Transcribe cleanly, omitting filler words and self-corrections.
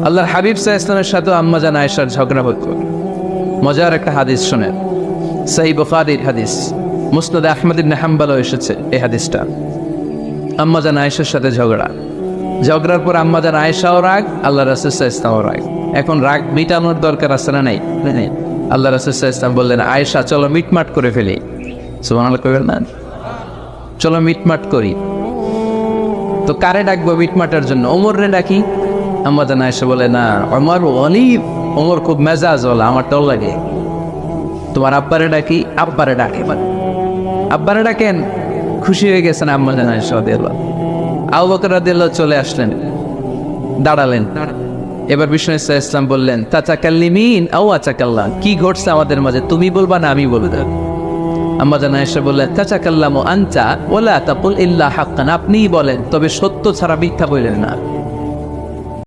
আল্লাহর হাবিব সাল্লাল্লাহু আলাইহি ওয়াসাল্লামের সাথে আম্মা জান আয়েশার ঝগড়া হতো। মজার একটা হাদিস শোনেন, সহিহ বুখারীর হাদিস, মুসনাদ আহমদ ইবনে হাম্বলও এসেছে এই হাদিসটা। আম্মা জান আয়েশার সাথে ঝগড়ার পর আম্মা জান আয়েশাও রাগ, আল্লাহ রাসূল সাল্লাল্লাহু আলাইহি ওয়াসাল্লামও রাগ। এখন রাগ মিটানোর দরকার আছে না নাই? আল্লাহ রাসূল সাল্লাল্লাহু আলাইহি ওয়াসাল্লাম বললেন, আয়েশা চলো মিটমাট করে ফেলি। সুবহানাল্লাহ কইবেন না? চলো মিটমাট করি। তো কারে ডাকবো মিটমাটের জন্য? ওমর রে ডাকি। আম্মা জান আয়েশা বলে, না ওমর খুব মেজাজ ওলা, আমার ডর লাগে। তোমার আব্বারে ডাকি। আব্বারে ডাকে, আব্বারে ডাকেন। খুশি হয়ে গেছেন আম্মা জান আয়েশা রাদিয়াল্লাহু। আবু বকর রাদিয়াল্লাহু চলে আসলেন, দাঁড়ালেন। এবার বিষ্ণু ইসলাম বললেন, তাতাকাল্লিমিন আও আতাকাল্লাম, কি ঘটছে আমাদের মাঝে, তুমি বলবা না আমি বলবো? আম্মা জান আয়েশা বললেন, তাতাকাল্লামু আনতা ওয়ালা তাকুল ইল্লা হাক্কান, আপনিই বলেন তবে সত্য ছাড়া মিথ্যা বললেন না।